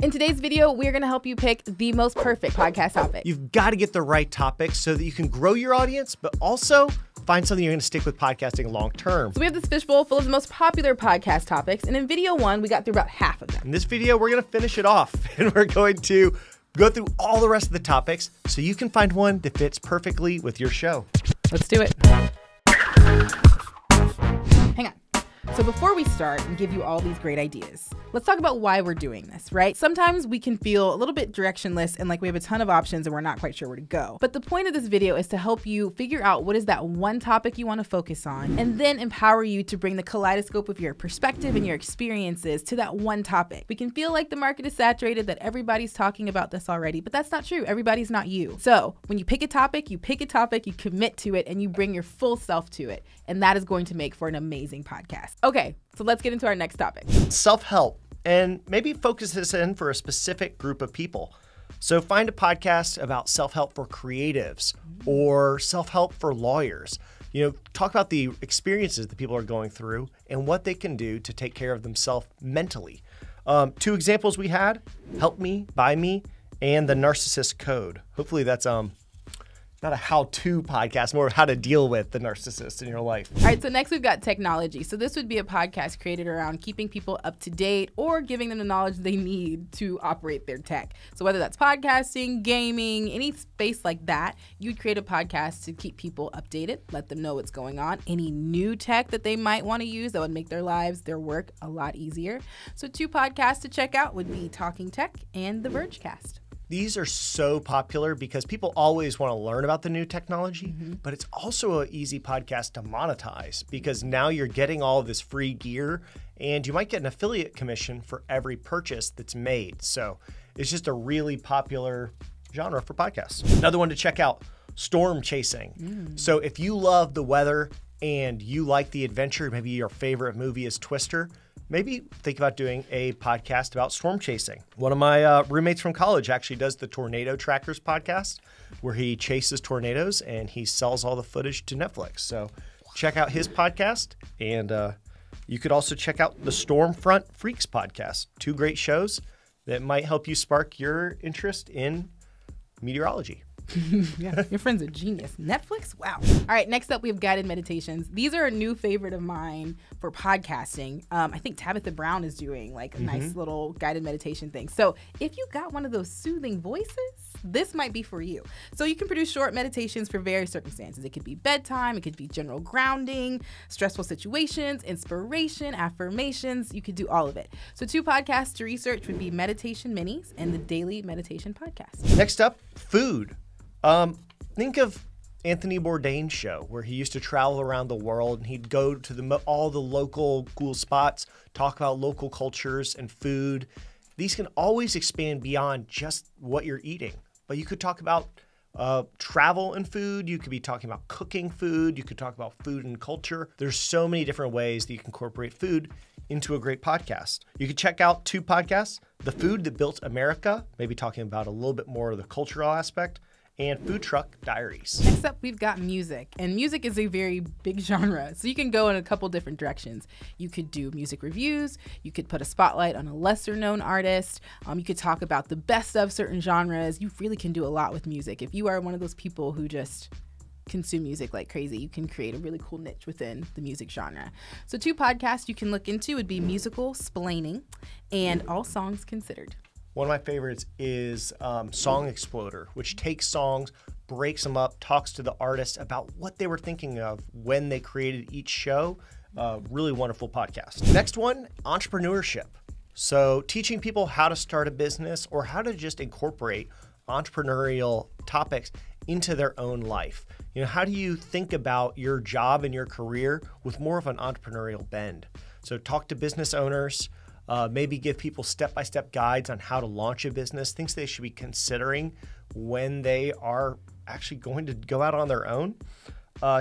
In today's video, we're going to help you pick the most perfect podcast topic. You've got to get the right topic so that you can grow your audience, but also find something you're going to stick with podcasting long term. So we have this fishbowl full of the most popular podcast topics, and in video one, we got through about half of them. In this video, we're going to finish it off, and we're going to go through all the rest of the topics so you can find one that fits perfectly with your show. Let's do it. Hang on. So before we start and give you all these great ideas, let's talk about why we're doing this, right? Sometimes we can feel a little bit directionless and like we have a ton of options and we're not quite sure where to go. But the point of this video is to help you figure out what is that one topic you want to focus on and then empower you to bring the kaleidoscope of your perspective and your experiences to that one topic. We can feel like the market is saturated, that everybody's talking about this already, but that's not true. Everybody's not you. So when you pick a topic, you commit to it, and you bring your full self to it. And that is going to make for an amazing podcast. Okay, so let's get into our next topic. Self-help, and maybe focus this in for a specific group of people. So find a podcast about self-help for creatives or self-help for lawyers. You know, talk about the experiences that people are going through and what they can do to take care of themselves mentally. Two examples we had, Help Me, By Me, and The Narcissist Code. Hopefully that's not a how-to podcast, more of how to deal with the narcissist in your life. All right, so next we've got technology. So this would be a podcast created around keeping people up to date or giving them the knowledge they need to operate their tech. So whether that's podcasting, gaming, any space like that, you'd create a podcast to keep people updated, let them know what's going on, any new tech that they might want to use that would make their lives, their work a lot easier. So two podcasts to check out would be Talking Tech and The Vergecast. These are so popular because people always want to learn about the new technology, but it's also an easy podcast to monetize because now you're getting all of this free gear and you might get an affiliate commission for every purchase that's made. So it's just a really popular genre for podcasts. Another one to check out, storm chasing. So if you love the weather and you like the adventure, maybe your favorite movie is Twister, maybe think about doing a podcast about storm chasing. One of my roommates from college actually does the Tornado Trackers podcast where he chases tornadoes and he sells all the footage to Netflix. So check out his podcast. And you could also check out the Stormfront Freaks podcast. Two great shows that might help you spark your interest in meteorology. Yeah, your friend's a genius. Netflix? Wow. All right, next up we have guided meditations. These are a new favorite of mine for podcasting. I think Tabitha Brown is doing like a nice little guided meditation thing. So if you got one of those soothing voices, this might be for you. So you can produce short meditations for various circumstances. It could be bedtime, it could be general grounding, stressful situations, inspiration, affirmations. You could do all of it. So two podcasts to research would be Meditation Minis and the Daily Meditation Podcast. Next up, food. Think of Anthony Bourdain's show where he used to travel around the world and he'd go to all the local cool spots, talk about local cultures and food. These can always expand beyond just what you're eating, but you could talk about travel and food. You could be talking about cooking food. You could talk about food and culture. There's so many different ways that you can incorporate food into a great podcast. You can check out two podcasts, The Food That Built America, maybe talking about a little bit more of the cultural aspect, and Food Truck Diaries. Next up, we've got music. And music is a very big genre, so you can go in a couple different directions. You could do music reviews. You could put a spotlight on a lesser-known artist. You could talk about the best of certain genres. You really can do a lot with music. If you are one of those people who just consume music like crazy, you can create a really cool niche within the music genre. So two podcasts you can look into would be Musical Splaining and All Songs Considered. One of my favorites is Song Exploder, which takes songs, breaks them up, talks to the artist about what they were thinking of when they created each show. Really wonderful podcast. Next one, Entrepreneurship. So teaching people how to start a business or how to just incorporate entrepreneurial topics into their own life. You know, how do you think about your job and your career with more of an entrepreneurial bend? So talk to business owners, maybe give people step-by-step guides on how to launch a business, things they should be considering when they are actually going to go out on their own.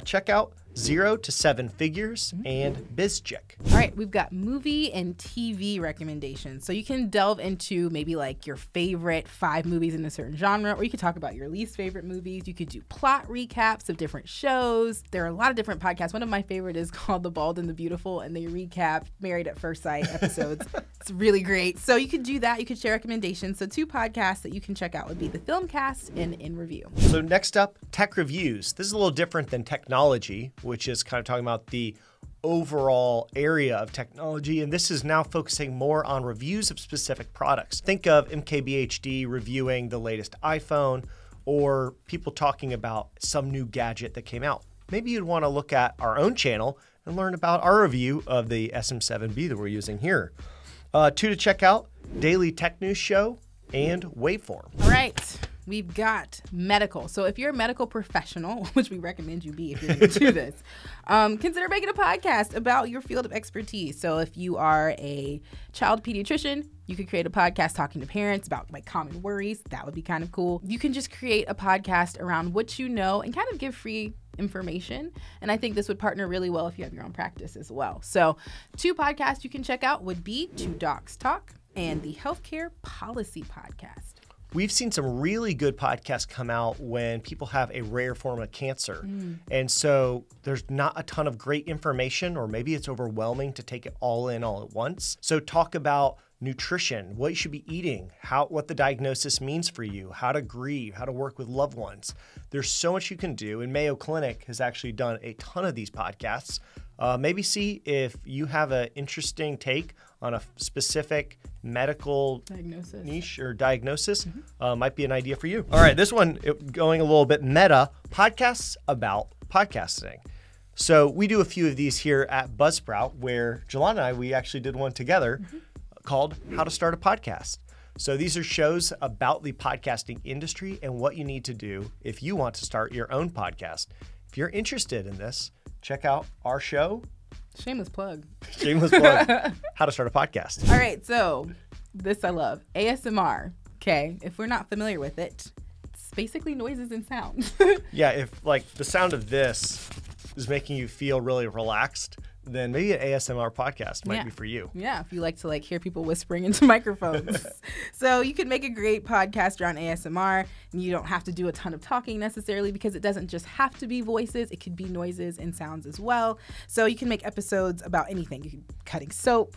Check out 0 to 7 Figures and BizChick. All right, we've got movie and TV recommendations. So you can delve into maybe like your favorite 5 movies in a certain genre, or you could talk about your least favorite movies. You could do plot recaps of different shows. There are a lot of different podcasts. One of my favorite is called The Bald and the Beautiful, and they recap Married at First Sight episodes. It's really great. So you could do that. You could share recommendations. So 2 podcasts that you can check out would be the Filmcast and In Review. So next up, tech reviews. This is a little different than technology, which is kind of talking about the overall area of technology. And this is now focusing more on reviews of specific products. Think of MKBHD reviewing the latest iPhone, or people talking about some new gadget that came out. Maybe you'd want to look at our own channel and learn about our review of the SM7B that we're using here. 2 to check out, Daily Tech News Show and Waveform. All right. We've got medical. So if you're a medical professional, which we recommend you be if you're going to do this, consider making a podcast about your field of expertise. So if you are a child pediatrician, you could create a podcast talking to parents about like common worries. That would be kind of cool. You can just create a podcast around what you know and kind of give free information. And I think this would partner really well if you have your own practice as well. So 2 podcasts you can check out would be 2 Docs Talk and the Healthcare Policy Podcast. We've seen some really good podcasts come out when people have a rare form of cancer. And so there's not a ton of great information, or maybe it's overwhelming to take it all in all at once. So talk about nutrition, what you should be eating, what the diagnosis means for you, how to grieve, how to work with loved ones. There's so much you can do. And Mayo Clinic has actually done a ton of these podcasts. Maybe see if you have an interesting take on a specific medical niche or diagnosis. Might be an idea for you. All right, this one going a little bit meta, podcasts about podcasting. So we do a few of these here at Buzzsprout, where Jelana and I, we actually did one together called How to Start a Podcast. So these are shows about the podcasting industry and what you need to do if you want to start your own podcast. If you're interested in this, check out our show. Shameless plug. Shameless plug. How to start a podcast. All right, so this I love. ASMR. Okay, if we're not familiar with it, it's basically noises and sounds. Yeah, if like the sound of this is making you feel really relaxed, then maybe an ASMR podcast might be for you. Yeah, if you like to hear people whispering into microphones. So you can make a great podcast around ASMR, and you don't have to do a ton of talking necessarily, because it doesn't just have to be voices. It could be noises and sounds as well. So you can make episodes about anything. You could cutting soap.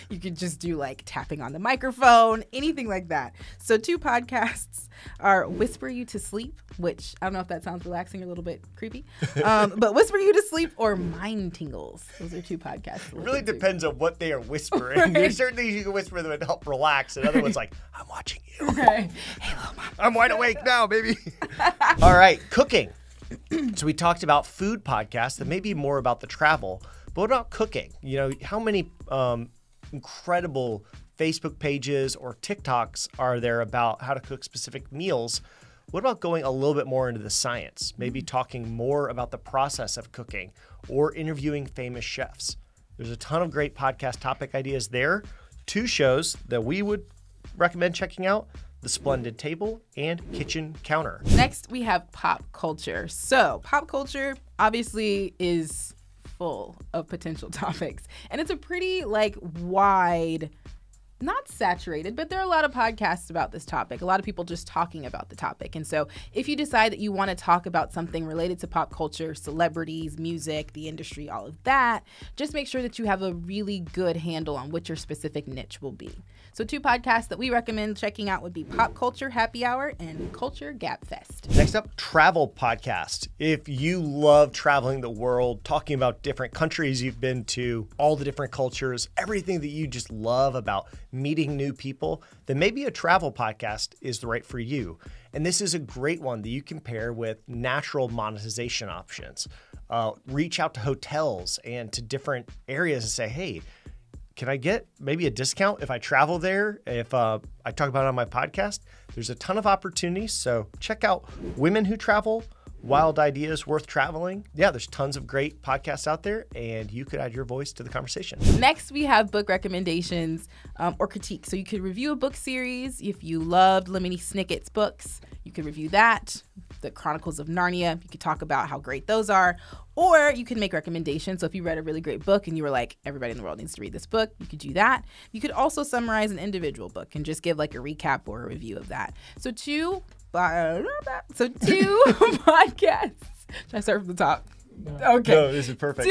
You could just do tapping on the microphone, anything like that. So 2 podcasts are Whisper You to Sleep, which I don't know if that sounds relaxing or a little bit creepy, but Whisper You to Sleep or Mind Tingles. Those are 2 podcasts. It really depends on what they are whispering. Right. There's certain things you can whisper that would help relax, and other ones like, I'm watching you. Right. Hey, little mom. I'm wide awake now, baby. All right, cooking. So we talked about food podcasts that may be more about the travel, but what about cooking? You know, how many incredible Facebook pages or TikToks are there about how to cook specific meals? What about going a little bit more into the science? Maybe talking more about the process of cooking or interviewing famous chefs. There's a ton of great podcast topic ideas there. 2 shows that we would recommend checking out: The Splendid Table and Kitchen Counter. Next, we have pop culture. So pop culture obviously is full of potential topics, and it's a pretty wide, not saturated, but there are a lot of podcasts about this topic. A lot of people just talking about the topic. And so if you decide that you want to talk about something related to pop culture, celebrities, music, the industry, all of that, just make sure that you have a really good handle on what your specific niche will be. So 2 podcasts that we recommend checking out would be Pop Culture Happy Hour and Culture Gap Fest. Next up, travel podcast. If you love traveling the world, talking about different countries you've been to, all the different cultures, everything that you just love about meeting new people, then maybe a travel podcast is the right for you. And this is a great one that you can pair with natural monetization options. Reach out to hotels and to different areas and say, hey, can I get maybe a discount if I travel there? If I talk about it on my podcast? There's a ton of opportunities. So check out Women Who Travel, Wild Ideas Worth Traveling. Yeah, there's tons of great podcasts out there, and you could add your voice to the conversation. Next, we have book recommendations or critiques. So you could review a book series. If you loved Lemony Snicket's books, you could review that. The Chronicles of Narnia, you could talk about how great those are. Or you can make recommendations. So if you read a really great book and you were like, everybody in the world needs to read this book, you could do that. You could also summarize an individual book and just give a recap or a review of that. So 2 podcasts. Should I start from the top? Okay. No, this is perfect.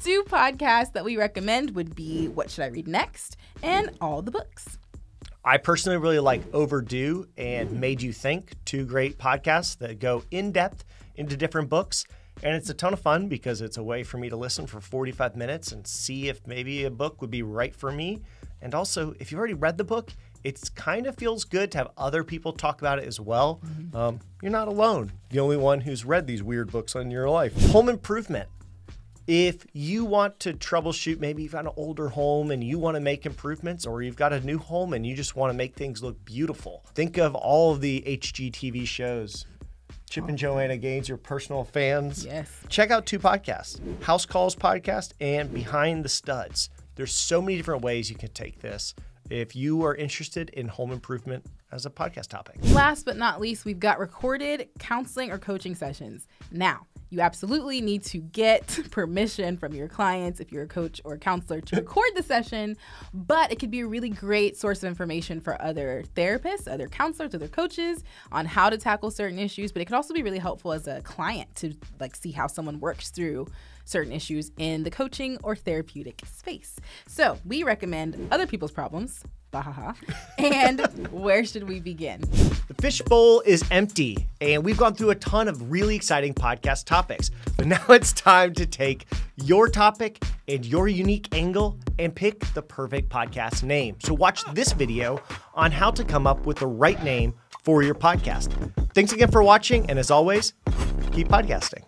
2 podcasts that we recommend would be What Should I Read Next and All the Books. I personally really like Overdue and Made You Think, 2 great podcasts that go in depth into different books. And it's a ton of fun because it's a way for me to listen for 45 minutes and see if maybe a book would be right for me. And also, if you've already read the book, it kind of feels good to have other people talk about it as well. You're not alone. The only one who's read these weird books in your life. Home improvement. If you want to troubleshoot, maybe you've got an older home and you want to make improvements, or you've got a new home and you just want to make things look beautiful. Think of all of the HGTV shows. Chip and Joanna Gaines, your personal fans. Yes. Check out 2 podcasts, House Calls Podcast and Behind the Studs. There's so many different ways you can take this if you are interested in home improvement as a podcast topic. Last but not least, we've got recorded counseling or coaching sessions. Now, you absolutely need to get permission from your clients if you're a coach or a counselor to record the session, but it could be a really great source of information for other therapists, other counselors, other coaches on how to tackle certain issues, but it could also be really helpful as a client to see how someone works through certain issues in the coaching or therapeutic space. So we recommend Other People's Problems, bahaha, and Where Should We Begin? The fishbowl is empty, and we've gone through a ton of really exciting podcast topics. But now it's time to take your topic and your unique angle and pick the perfect podcast name. So watch this video on how to come up with the right name for your podcast. Thanks again for watching, and as always, keep podcasting.